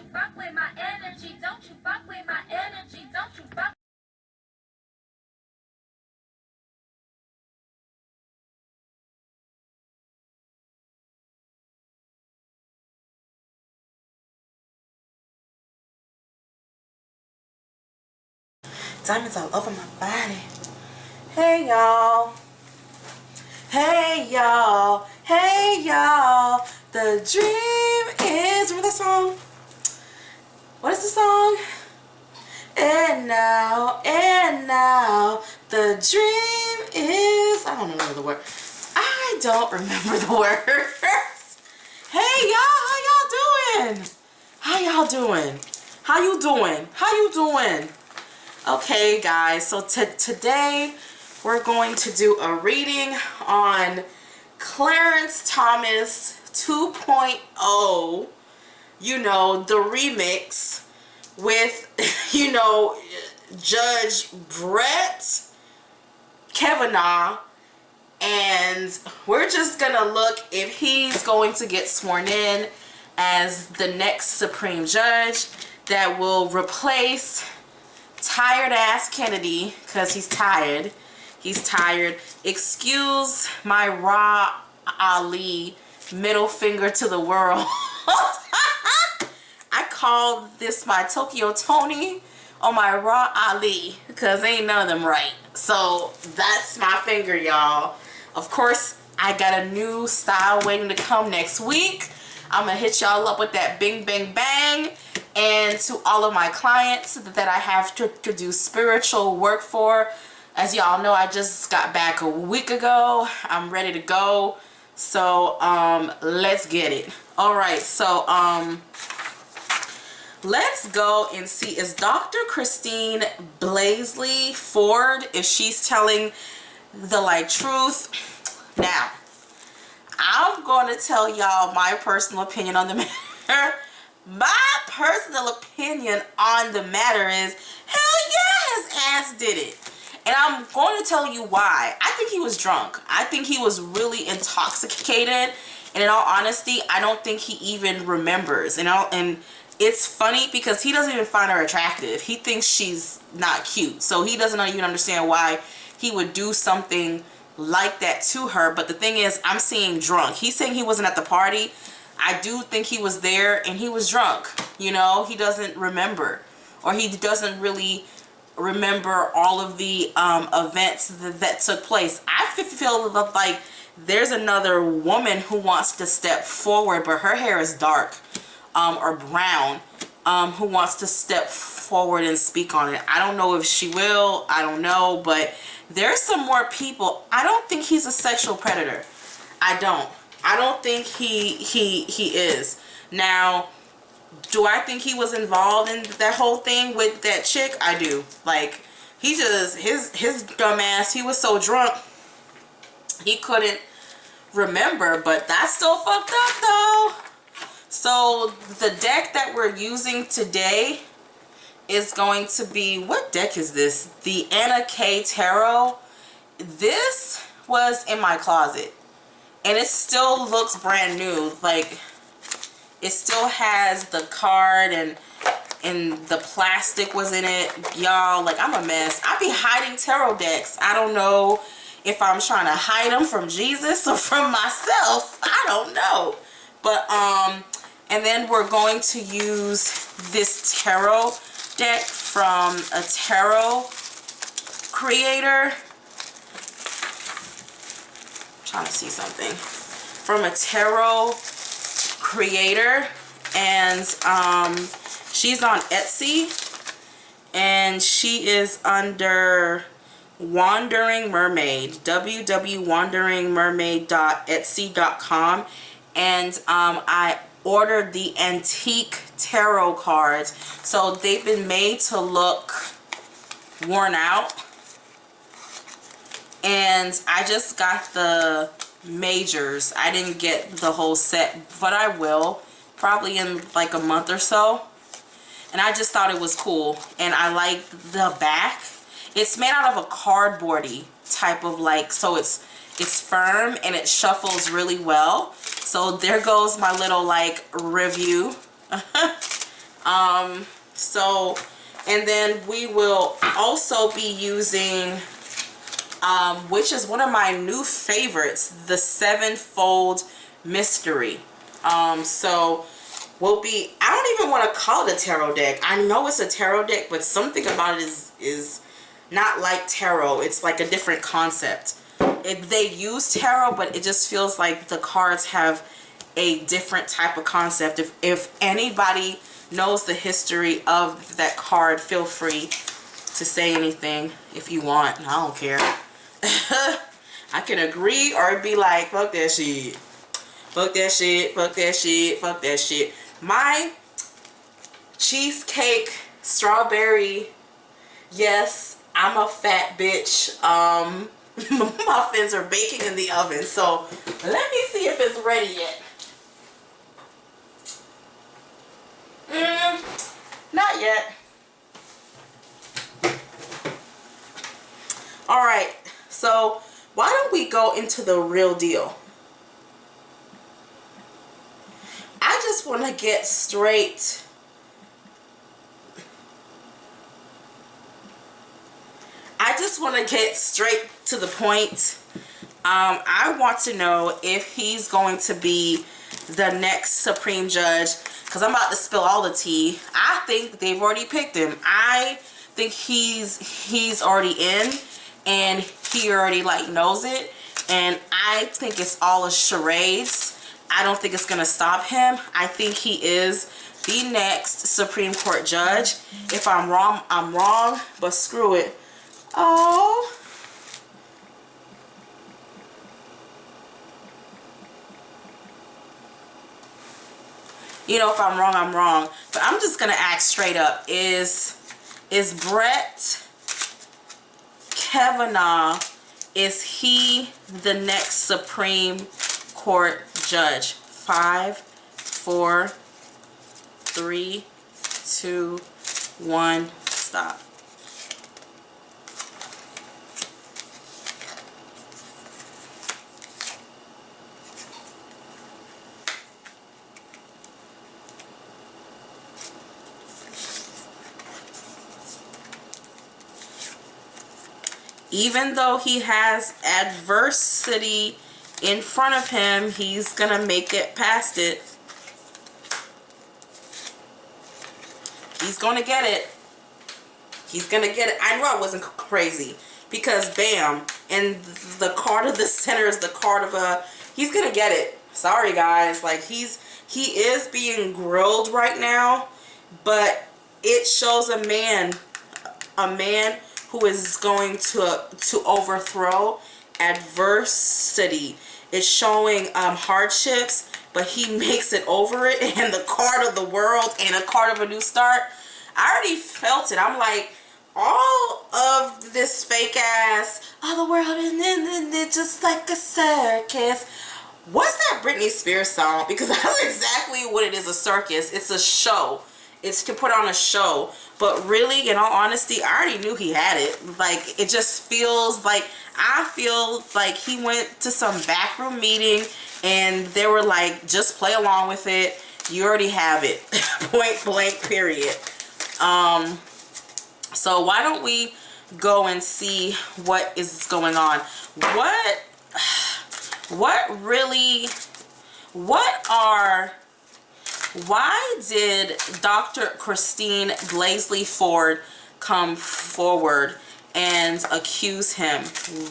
you fuck with my energy. Don't you fuck with my energy. Don't you fuck. Diamonds all over my body. Hey y'all. Hey y'all. Hey y'all. The dream is. Remember that song? What is the song? And now, the dream is. I don't remember the word. I don't remember the words. Hey y'all, how y'all doing? How y'all doing? How you doing? How you doing? Okay guys, so today we're going to do a reading on Clarence Thomas 2.0, you know, the remix with, you know, Judge Brett Kavanaugh, and we're just gonna look if he's going to get sworn in as the next Supreme Judge that will replace tired ass Kennedy, because he's tired. He's tired. Excuse my Raw Ali middle finger to the world. I call this my Tokyo Tony or my Raw Ali, because ain't none of them right. So that's my finger, y'all. Of course, I got a new style waiting to come next week. I'm gonna hit y'all up with that bing bang bang. And to all of my clients that I have to do spiritual work for, as y'all know, I just got back a week ago. I'm ready to go. So let's get it. All right, so let's go and see, is Dr. Christine Blasey Ford, if she's telling the truth. Now, I'm going to tell y'all my personal opinion on the matter. My personal opinion on the matter is, hell yeah, his ass did it. And I'm going to tell you why. I think he was drunk. I think he was really intoxicated. And in all honesty, I don't think he even remembers. And it's funny because he doesn't even find her attractive. He thinks she's not cute. So he doesn't even understand why he would do something like that to her. But the thing is, I'm seeing drunk. He's saying he wasn't at the party. I do think he was there and he was drunk. You know, he doesn't remember, or he doesn't really remember all of the events that took place. I feel like there's another woman who wants to step forward, but her hair is dark or brown, who wants to step forward and speak on it. I don't know if she will. I don't know, but there's some more people. I don't think he's a sexual predator. I don't think he is. Now, do I think he was involved in that whole thing with that chick? I do. Like, he just, his dumb ass, he was so drunk, he couldn't remember, but that's still fucked up though. So the deck that we're using today is going to be, what deck is this? The Anna K Tarot. This was in my closet. And it still looks brand new. Like, it still has the card and the plastic was in it. Y'all, like, I'm a mess. I be hiding tarot decks. I don't know if I'm trying to hide them from Jesus or from myself. I don't know. But, and then we're going to use this tarot deck from a tarot creator. Trying to see something from a tarot creator, and she's on Etsy, and she is under Wandering Mermaid, www.wanderingmermaid.etsy.com, and I ordered the antique tarot cards, so they've been made to look worn out. And I just got the majors. I didn't get the whole set, but I will probably in like a month or so. And I just thought it was cool, and I like the back. It's made out of a cardboardy type of, like, so it's firm and it shuffles really well. So there goes my little like review So, and then we will also be using, which is one of my new favorites, the Sevenfold Mystery. So will be, I don't even want to call it a tarot deck. I know it's a tarot deck, but something about it is not like tarot. It's like a different concept. They use tarot, but it just feels like the cards have a different type of concept. If anybody knows the history of that card, feel free to say anything if you want. I don't care. I can agree or be like, fuck that shit. Fuck that shit, fuck that shit, fuck that shit. My cheesecake strawberry, yes, I'm a fat bitch. Muffins are baking in the oven, so let me see if it's ready yet. Not yet. Alright, so why don't we go into the real deal? I just want to get straight. I just want to get straight to the point. I want to know if he's going to be the next Supreme Judge, because I'm about to spill all the tea. I think they've already picked him. I think he's already in, and he already like knows it, and I think it's all a charades. I don't think it's gonna stop him. I think he is the next Supreme Court judge. If I'm wrong, I'm wrong, but screw it. Oh, you know, if I'm wrong, I'm wrong. But I'm just gonna ask straight up: Is Brett Kavanaugh, is he the next Supreme Court judge? 5, 4, 3, 2, 1, stop. Even though he has adversity in front of him, he's gonna make it past it. He's gonna get it. He's gonna get it. I knew I wasn't crazy, because bam, and the card of the center is the card of a, he's gonna get it. Sorry guys, like he is being grilled right now, but it shows a man who is going to overthrow adversity. It's showing hardships, but he makes it over it. And the card of the world and a card of a new start, I already felt it. I'm like, all of this fake ass, oh, the world is just like a circus. What's that Britney Spears song? Because that's exactly what it is, a circus. It's a show. It's to put on a show. But really, in all honesty, I already knew he had it. Like, it just feels like, I feel like he went to some backroom meeting and they were like, just play along with it. You already have it. Point blank, period. So why don't we go and see what is going on? Why did Dr. Christine Blasey Ford come forward and accuse him?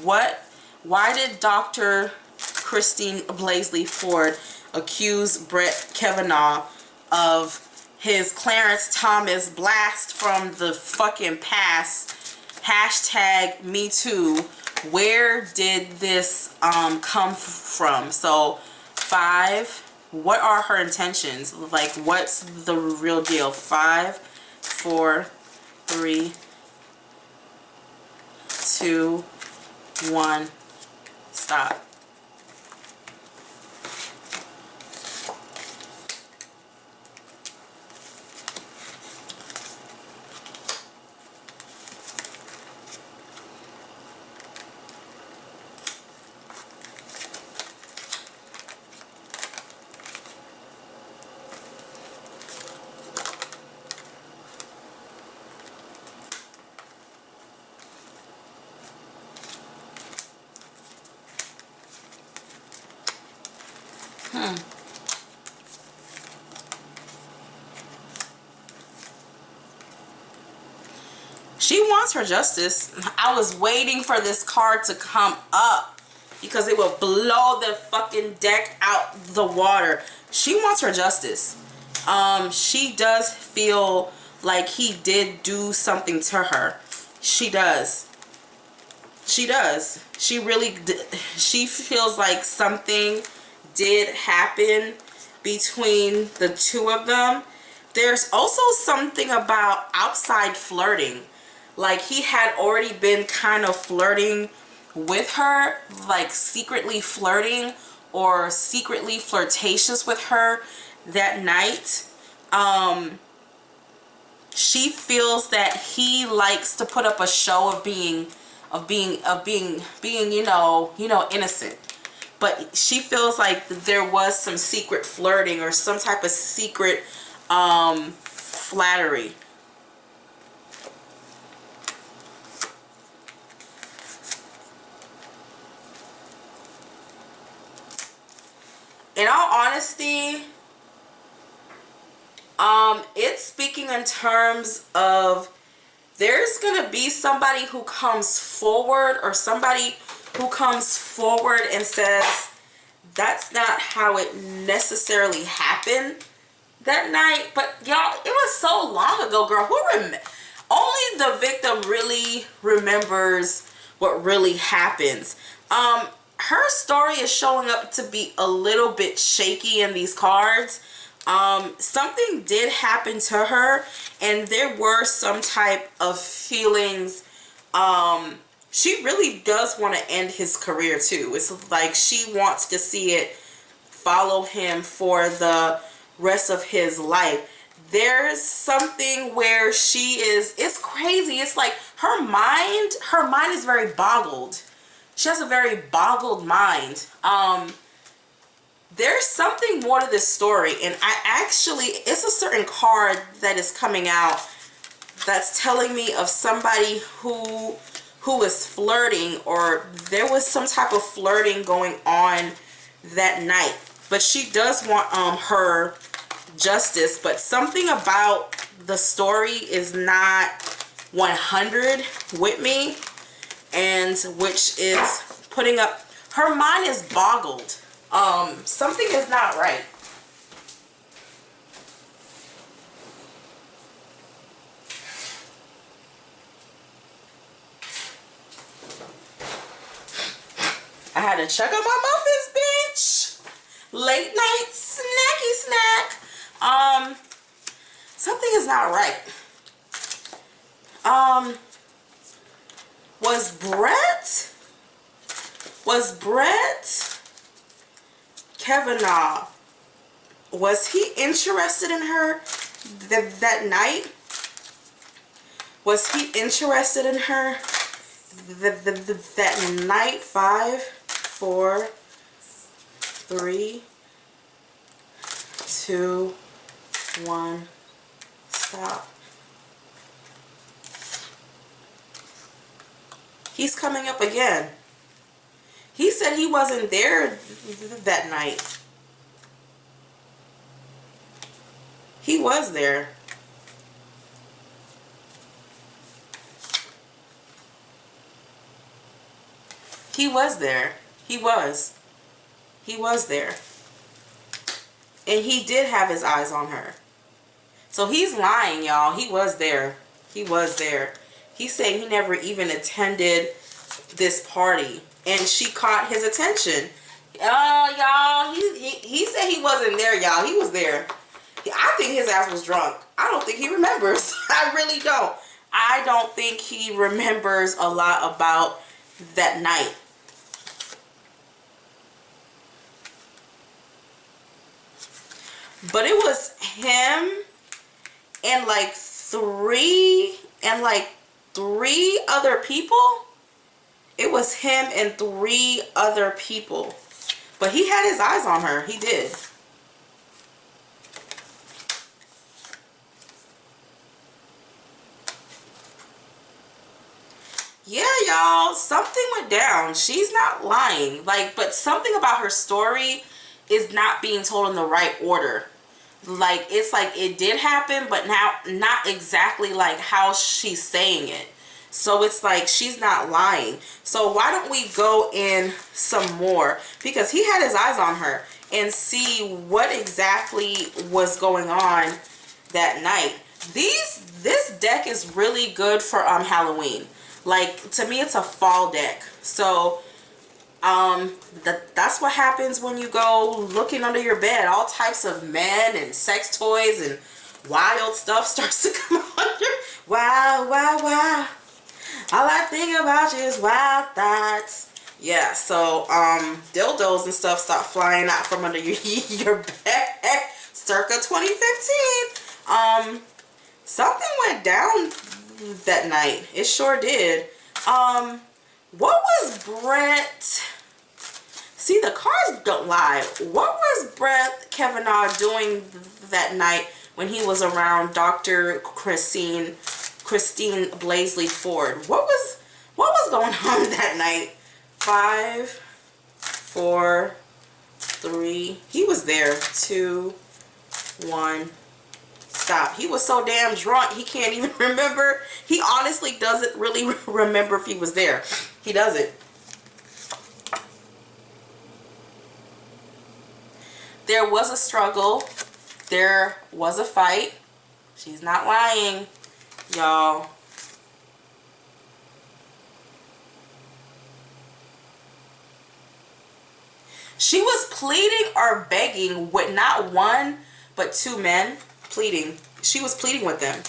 Why did Dr. Christine Blasey Ford accuse Brett Kavanaugh of his Clarence Thomas blast from the fucking past? Hashtag Me Too. Where did this come from? So 5. What are her intentions? Like, what's the real deal? 5, 4, 3, 2, 1, stop. She wants her justice. I was waiting for this card to come up because it will blow the fucking deck out the water. She wants her justice. She does feel like he did do something to her. She does. She does. She really, she feels like something did happen between the two of them. There's also something about outside flirting. Like he had already been kind of flirting with her, like secretly flirting or secretly flirtatious with her that night. She feels that he likes to put up a show of being innocent. But she feels like there was some secret flirting or some type of secret flattery. In all honesty, it's speaking in terms of there's gonna be somebody who comes forward, or somebody who comes forward and says that's not how it necessarily happened that night. But y'all, it was so long ago, girl. Only the victim really remembers what really happens. Her story is showing up to be a little bit shaky in these cards. Something did happen to her, and there were some type of feelings. She really does want to end his career too. It's like she wants to see it follow him for the rest of his life. There's something where she is, it's crazy. It's like her mind is very boggled. She has a very boggled mind. There's something more to this story, and it's a certain card that is coming out that's telling me of somebody who was flirting, or there was some type of flirting going on that night. But she does want her justice, but something about the story is not 100 with me, and which is putting up, her mind is boggled. Something is not right. I had to check on my muffins, bitch. Late night snacky snack. Something is not right. Was Brett Kavanaugh, was he interested in her that night? Was he interested in her that night? 5, 4, 3, 2, 1, stop. He's coming up again. He said he wasn't there that night. He was there. He was there. He was there. And he did have his eyes on her. So he's lying, y'all. He was there. He was there. He said he never even attended this party, and she caught his attention. Y'all, he said he wasn't there, y'all. He was there. I think his ass was drunk. I don't think he remembers. I really don't. I don't think he remembers a lot about that night. But it was him and like three other people. It was him and 3 other people. But he had his eyes on her. He did. Yeah, y'all, something went down. She's not lying. Like, but something about her story is not being told in the right order. Like, it's like it did happen, but now not exactly like how she's saying it. So it's like she's not lying. So why don't we go in some more? Because he had his eyes on her and see what exactly was going on that night. This deck is really good for Halloween. Like, to me, it's a fall deck. So that's what happens when you go looking under your bed. All types of men and sex toys and wild stuff starts to come under. Wow, wow, wow. All I think about you is wild thoughts. Yeah, so dildos and stuff start flying out from under your bed circa 2015. Something went down that night. It sure did. What was Brett? See, the cards don't lie. What was Brett Kavanaugh doing that night when he was around Dr. Christine Blasey Ford? What was going on that night? 5, 4, 3. He was there. 2, 1. Stop. He was so damn drunk he can't even remember. He honestly doesn't really remember if he was there. He doesn't. There was a struggle. There was a fight. She's not lying, y'all. She was pleading or begging with not one but 2 men. Pleading. She was pleading with them.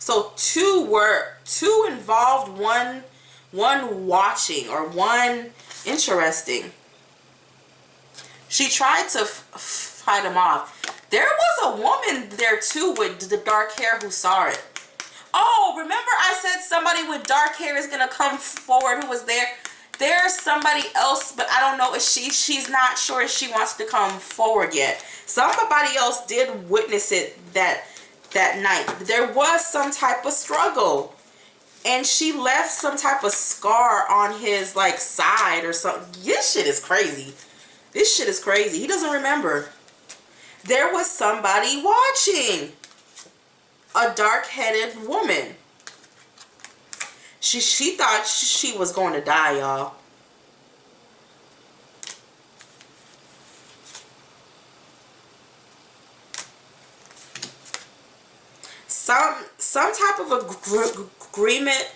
So 2 involved, one watching or one interesting. She tried to fight him off. There was a woman there too with the dark hair who saw it. Oh, remember I said somebody with dark hair is gonna come forward who was there? There's somebody else, but I don't know if she's not sure if she wants to come forward yet. Somebody else did witness it that night. There was some type of struggle. And she left some type of scar on his like side or something. This shit is crazy. This shit is crazy. He doesn't remember. There was somebody watching. A dark-headed woman. She thought she was going to die, y'all. Some type of agreement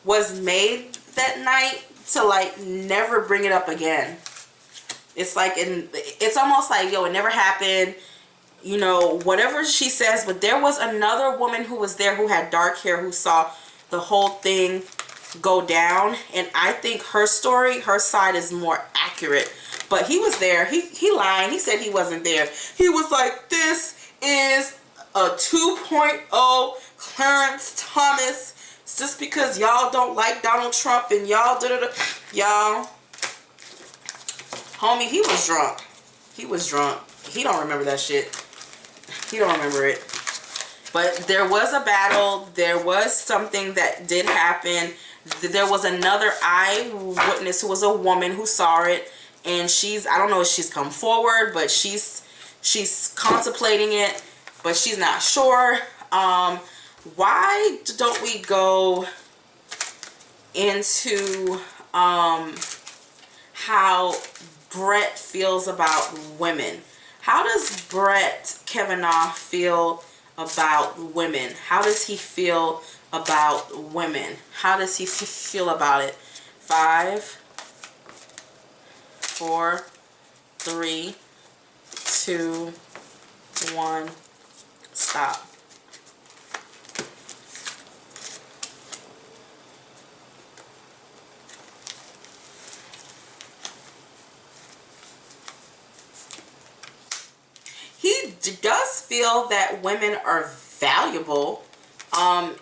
was made that night to like never bring it up again. It's like, it's almost like, yo, it never happened. You know, whatever she says, but there was another woman who was there who had dark hair who saw the whole thing go down, and I think her story, her side is more accurate. But he was there. He lying. He said he wasn't there. He was like, this is a 2.0 Clarence Thomas. It's just because y'all don't like Donald Trump and y'all y'all. Homie, he was drunk. He was drunk. He don't remember that shit. He don't remember it. But there was a battle. There was something that did happen. There was another eyewitness who was a woman who saw it. And I don't know if she's come forward, but she's contemplating it. But she's not sure. Why don't we go into how Brett feels about women? How does Brett Kavanaugh feel about women? How does he feel about women? How does he feel about it? 5, 4, 3, 2, 1, stop. He does feel that women are valuable.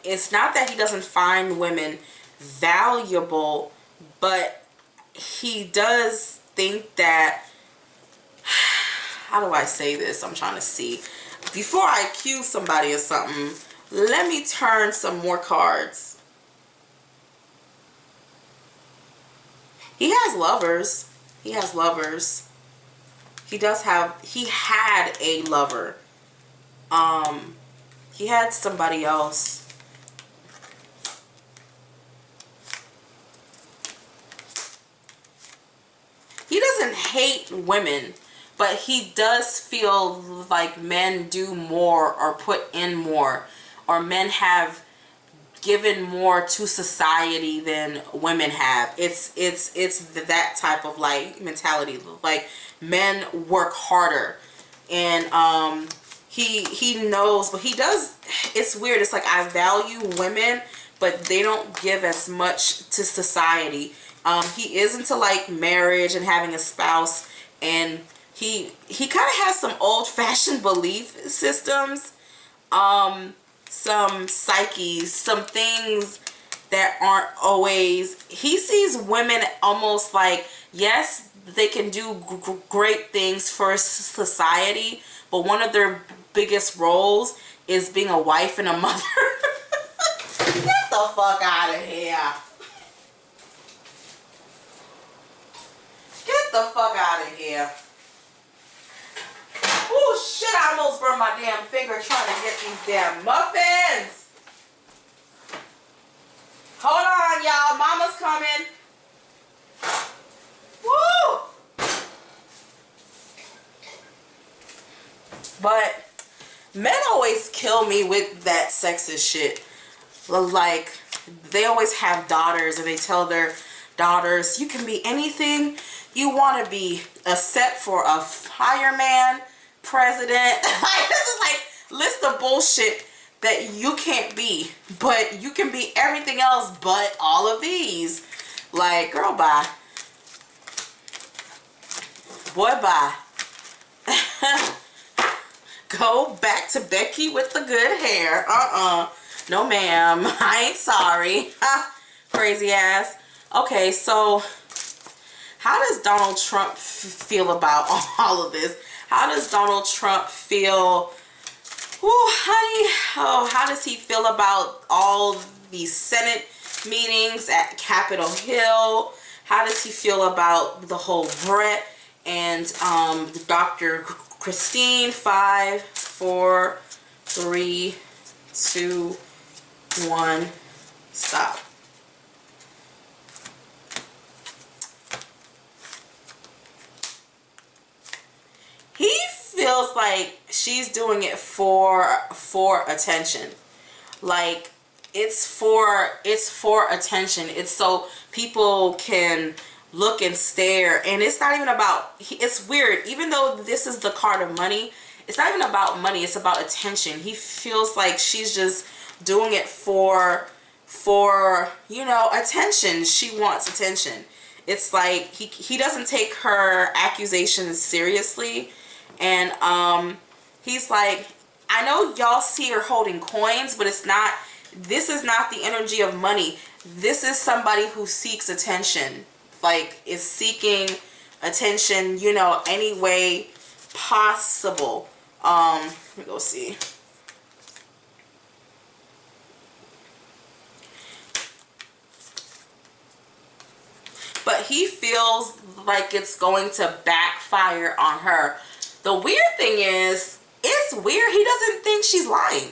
It's not that he doesn't find women valuable, but he does think that, how do I say this? I'm trying to see. Before I accuse somebody of something, let me turn some more cards. He has lovers. He has lovers. He had a lover. He had somebody else. he doesn't hate women, but he does feel like men do more or put in more, or men have given more to society than women have. It's that type of like mentality. Like men work harder, and he knows, but he does. It's weird. It's like I value women, but they don't give as much to society. He is into like marriage and having a spouse, and he kind of has some old-fashioned belief systems, some psyches, some things that aren't always. He sees women almost like, yes, they can do great things for society, but one of their biggest roles is being a wife and a mother. Get the fuck out of here. Get the fuck out of here. Oh shit, I almost burned my damn finger trying to get these damn muffins. Hold on, y'all. Mama's coming. Woo! But men always kill me with that sexist shit. Like, they always have daughters and they tell their daughters, you can be anything you want to be except for a fireman, president. Like, this is like list of bullshit that you can't be, but you can be everything else but all of these. Like, girl, bye. Boy, bye. Go back to Becky with the good hair. No, ma'am. I ain't sorry. Crazy ass. Okay, so how does Donald Trump feel about all of this? How does Donald Trump feel? Ooh, how does he feel about all these Senate meetings at Capitol Hill? How does he feel about the whole Brett and Dr. Christine? 5, 4, 3, 2, 1, stop. He feels like she's doing it for attention. Like it's for attention. It's so people can look and stare, and it's not even about, it's weird, even though this is the card of money, it's not even about money, it's about attention. He feels like she's just doing it for you know, attention. She wants attention. It's like he doesn't take her accusations seriously, and he's like, I know y'all see her holding coins, but it's not, this is not the energy of money. This is somebody who seeks attention, like is seeking attention, you know, any way possible. Let me go see. But he feels like it's going to backfire on her. The weird thing is, it's weird, he doesn't think she's lying.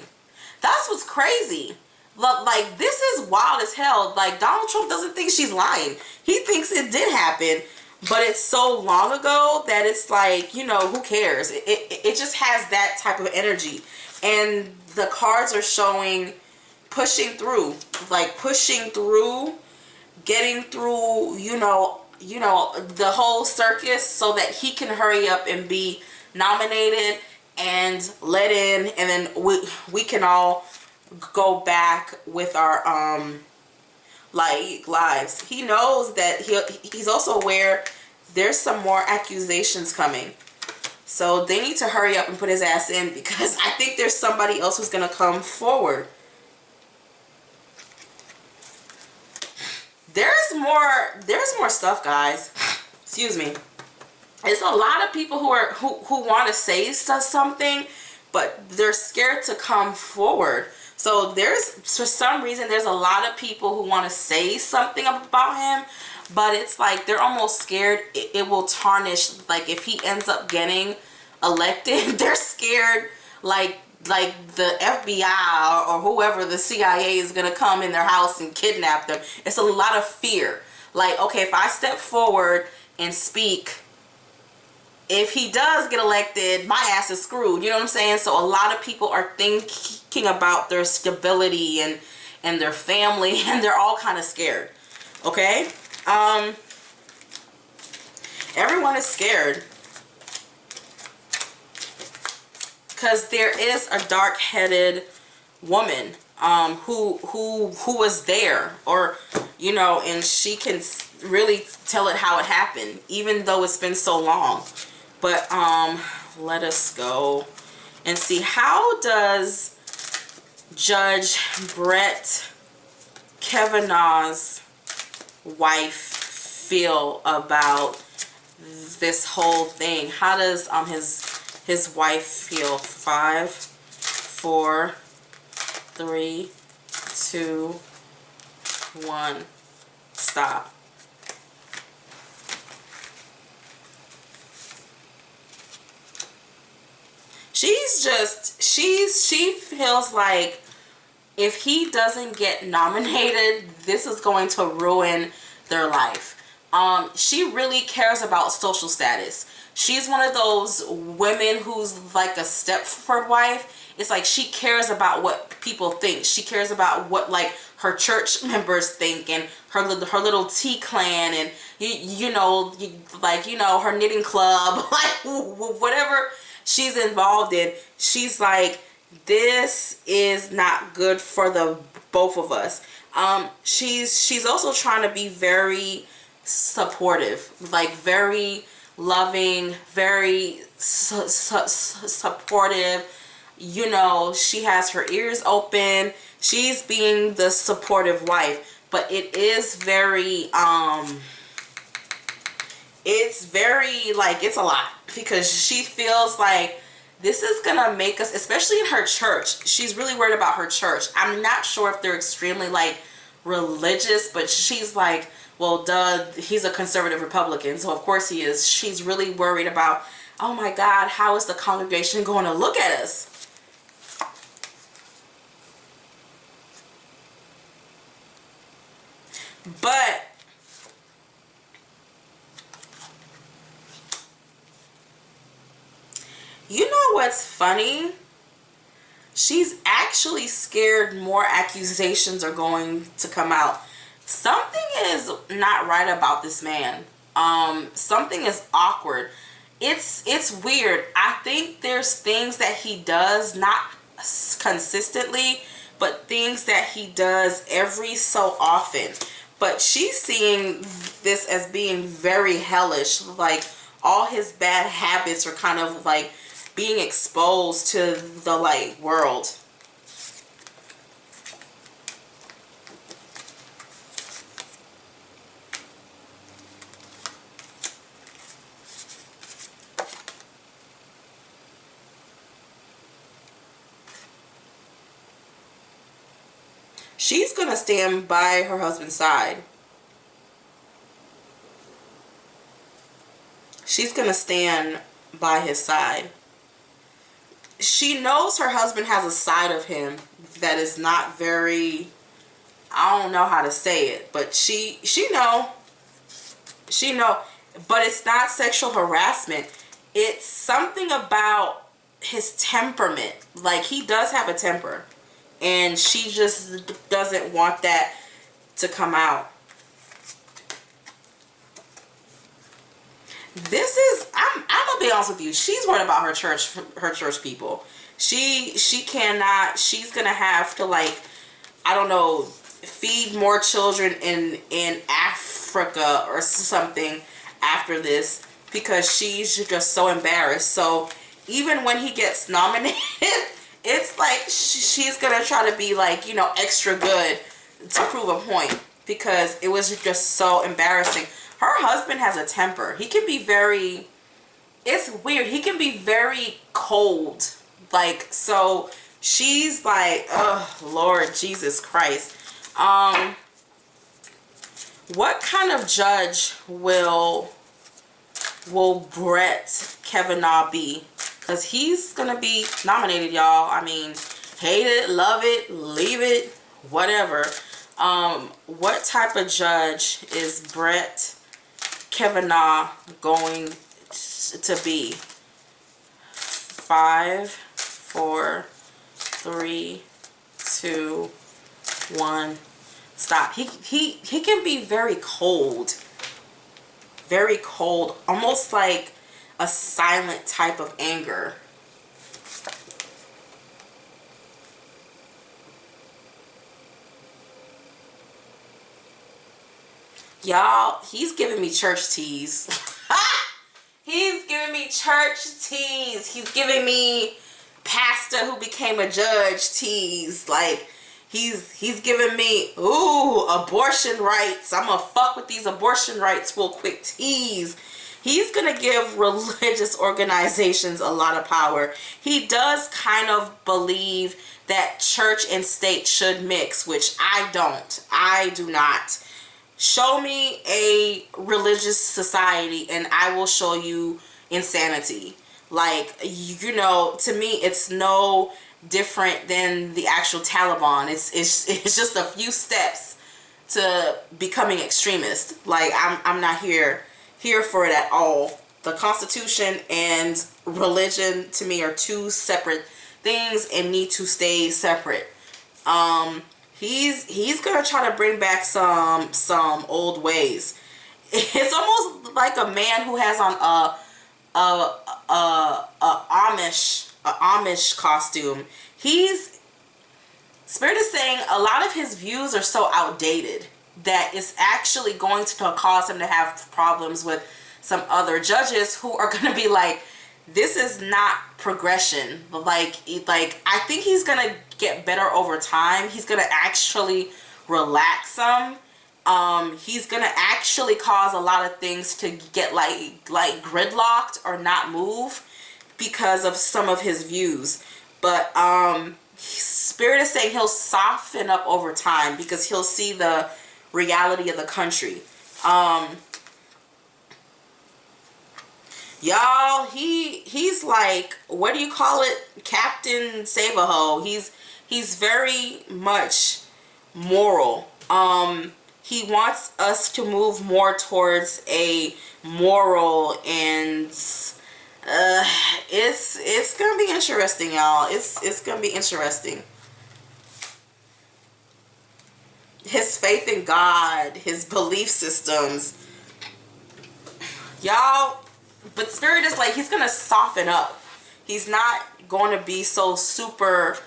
That's what's crazy. Like, this is wild as hell. Like, Donald Trump doesn't think she's lying. He thinks it did happen, but it's so long ago that it's like, you know, who cares? It just has that type of energy. And the cards are showing pushing through. Like, pushing through, getting through, you know, the whole circus so that he can hurry up and be nominated and let in, and then we can all go back with our like lives. He knows that he's also aware there's some more accusations coming, so they need to hurry up and put his ass in, because I think there's somebody else who's gonna come forward. There's more stuff, guys. Excuse me. There's a lot of people who want to say something, but they're scared to come forward. So for some reason, there's a lot of people who want to say something about him, but it's like they're almost scared it will tarnish. Like, if he ends up getting elected, they're scared like the FBI or whoever, the CIA, is gonna come in their house and kidnap them. It's a lot of fear. Like, okay, if I step forward, and speak, if he does get elected, my ass is screwed. You know what I'm saying? So a lot of people are thinking about their stability and their family, and they're all kind of scared. Okay? Everyone is scared because there is a dark-headed woman who was there, or you know, and she can really tell it how it happened, even though it's been so long. But let us go and see, how does Judge Brett Kavanaugh's wife feel about this whole thing? How does his wife feel? 5, 4, 3, 2, 1, stop. She feels like if he doesn't get nominated, this is going to ruin their life. She really cares about social status. She's one of those women who's like a Stepford wife. It's like she cares about what people think. She cares about what like her church members think, and her little tea clan, and you know her knitting club, like whatever she's involved in. She's like, this is not good for the both of us. She's also trying to be very supportive, like very loving, very supportive. You know, she has her ears open. She's being the supportive wife, but it is very it's very like, it's a lot, because she feels like this is gonna make us, especially in her church. She's really worried about her church. I'm not sure if they're extremely like religious, but she's like, well, duh, he's a conservative Republican, so of course he is. She's really worried about, oh my God, how is the congregation going to look at us? But you know what's funny? She's actually scared more accusations are going to come out. Something is not right about this man. Something is awkward. It's weird. I think there's things that he does, not consistently, but things that he does every so often. But she's seeing this as being very hellish. Like, all his bad habits are kind of like being exposed to the like world. She's gonna stand by her husband's side. She's gonna stand by his side. She knows her husband has a side of him that is not very, I don't know how to say it, but she know, but it's not sexual harassment. It's something about his temperament. Like, he does have a temper, and she just doesn't want that to come out. This is, I'm gonna be honest with you, she's worried about her church people. She cannot, she's gonna have to, like, I don't know, feed more children in Africa or something after this, because she's just so embarrassed. So even when he gets nominated, it's like she's gonna try to be like, you know, extra good to prove a point, because it was just so embarrassing. Her husband has a temper. He can be very, it's weird, he can be very cold. Like, so she's like, oh Lord Jesus Christ. What kind of judge will Brett Kavanaugh be? Because he's gonna be nominated, y'all. I mean, hate it, love it, leave it, whatever. What type of judge is Brett Kavanaugh going to be? 5, 4, 3, 2, 1. Stop. He can be very cold. Very cold. Almost like a silent type of anger. Y'all, he's giving me church tease. He's giving me church tease. He's giving me pastor who became a judge tease. Like, he's giving me, ooh, abortion rights. I'm gonna fuck with these abortion rights real quick tease. He's gonna give religious organizations a lot of power. He does kind of believe that church and state should mix, which I don't. I do not. Show me a religious society and I will show you insanity. Like, you know, to me, it's no different than the actual Taliban. It's just a few steps to becoming extremist. Like, I'm not here for it at all. The Constitution and religion to me are two separate things and need to stay separate. He's gonna try to bring back some old ways. It's almost like a man who has on a Amish costume. Spirit is saying a lot of his views are so outdated that it's actually going to cause him to have problems with some other judges who are gonna be like, this is not progression. Like I think he's gonna get better over time. He's gonna actually relax some. He's gonna actually cause a lot of things to get like gridlocked or not move because of some of his views. But Spirit is saying he'll soften up over time because he'll see the reality of the country. Y'all, he's like, what do you call it? Captain Save-A-Ho. He's very much moral. He wants us to move more towards a moral, and it's gonna be interesting, y'all. It's gonna be interesting. His faith in God, his belief systems, y'all. But Spirit is like, he's gonna soften up. He's not going to be so super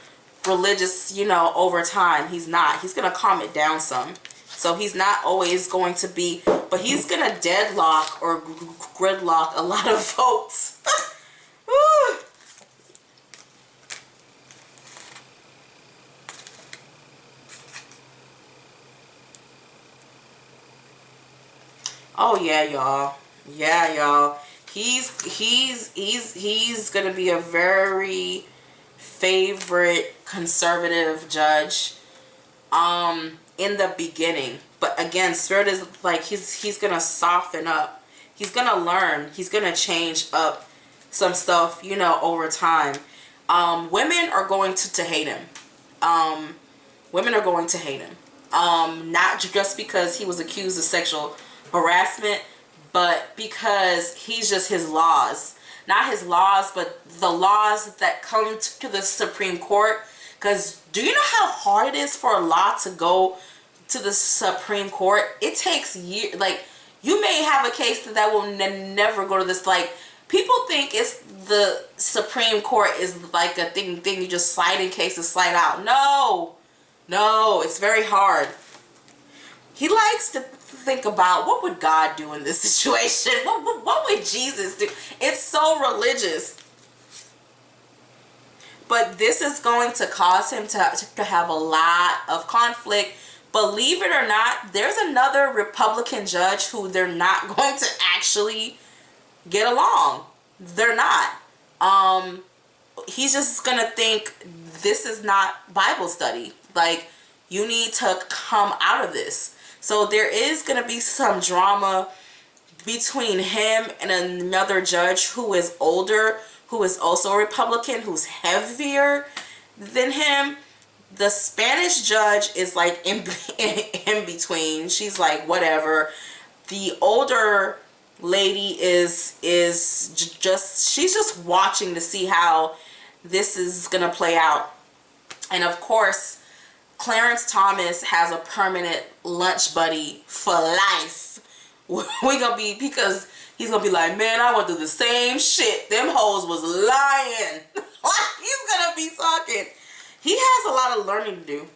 religious, you know, over time. He's not. He's gonna calm it down some. So he's not always going to be, but he's gonna deadlock or gridlock a lot of votes. Oh yeah, y'all. Yeah, y'all. He's gonna be a very favorite conservative judge in the beginning. But again, Spirit is like, he's gonna soften up. He's gonna learn. He's gonna change up some stuff, you know, over time. Women are going to hate him. Women are going to hate him. Not just because he was accused of sexual harassment, but because he's just his laws. Not his laws, but the laws that come to the Supreme Court. Because do you know how hard it is for a law to go to the Supreme Court? It takes years. Like, you may have a case that will never go to this. Like, people think it's the Supreme Court is like a thing you just slide in cases, slide out. No, it's very hard. He likes to think about, what would God do in this situation? What would Jesus do? It's so religious. But this is going to cause him to have a lot of conflict. Believe it or not, there's another Republican judge who they're not going to actually get along. They're not. He's just going to think this is not Bible study. Like, you need to come out of this. So there is going to be some drama between him and another judge who is older, who is also a Republican, who's heavier than him. The Spanish judge is like in between. She's like, whatever. The older lady is just, she's just watching to see how this is gonna play out. And of course, Clarence Thomas has a permanent lunch buddy for life. We gonna be, because he's gonna be like, man, I went through the same shit. Them hoes was lying. Like, he's gonna be talking. He has a lot of learning to do.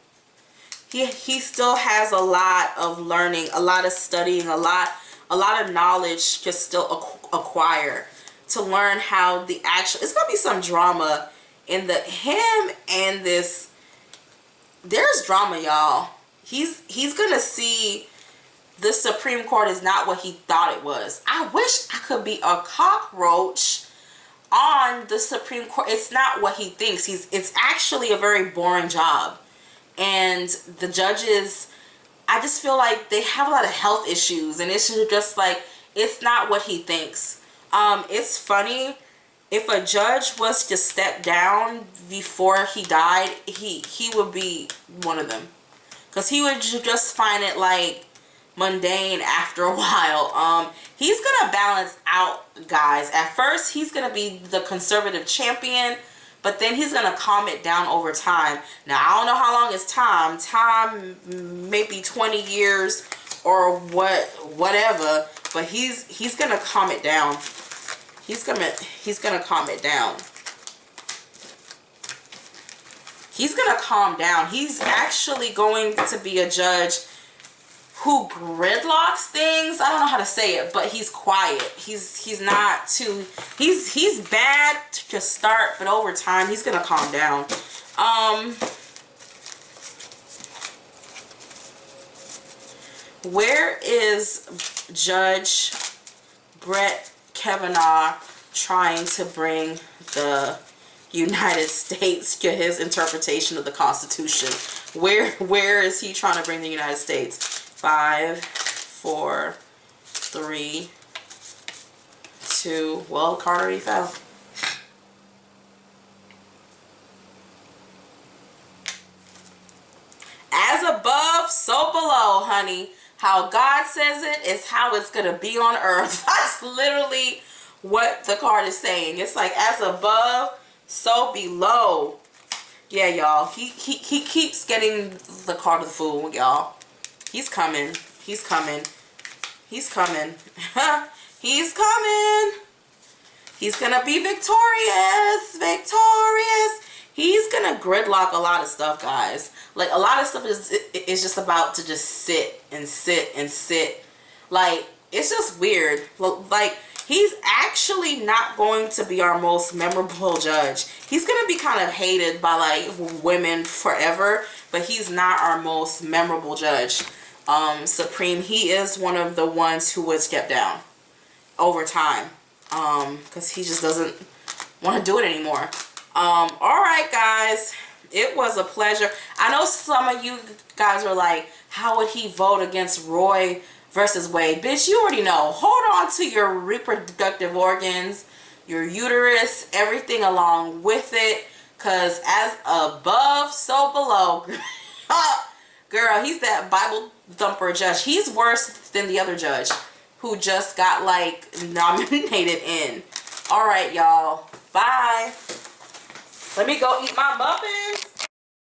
He still has a lot of learning, a lot of studying, a lot of knowledge to still acquire, to learn how the actual, it's gonna be some drama in the, him and this, there's drama, y'all. He's gonna see the Supreme Court is not what he thought it was. I wish I could be a cockroach on the Supreme Court. It's not what he thinks. It's actually a very boring job. And the judges, I just feel like they have a lot of health issues, and it's just like, it's not what he thinks. It's funny, if a judge was to step down before he died, he would be one of them, because he would just find it like mundane after a while. He's gonna balance out, guys. At first he's gonna be the conservative champion, but then he's gonna calm it down over time. Now, I don't know how long is time maybe 20 years or whatever, but he's gonna calm it down. He's gonna calm it down. He's gonna calm down. He's actually going to be a judge who gridlocks things. I don't know how to say it, but he's quiet. He's not too, he's bad to start, but over time he's gonna calm down. Where is Judge Brett Kavanaugh trying to bring the United States to his interpretation of the Constitution? Where is he trying to bring the United States? 5, 4, 3, 2. Well, card already fell. As above, so below, honey. How God says it is how it's gonna be on earth. That's literally what the card is saying. It's like, as above, so below. Yeah, y'all. He keeps getting the card of the fool, y'all. He's coming. He's coming. He's coming. He's coming. He's gonna be victorious. Victorious. He's gonna gridlock a lot of stuff, guys. Like, a lot of stuff is just about to just sit and sit and sit. Like, it's just weird. Like, he's actually not going to be our most memorable judge. He's gonna be kind of hated by like women forever, but he's not our most memorable judge. Supreme, he is one of the ones who would step down over time, because he just doesn't want to do it anymore. All right, guys, it was a pleasure. I know some of you guys are like, how would he vote against Roe versus Wade? Bitch, you already know. Hold on to your reproductive organs, your uterus, everything along with it, because as above, so below. Girl, he's that Bible thumper judge. He's worse than the other judge who just got like nominated in. All right, y'all. Bye. Let me go eat my muffins.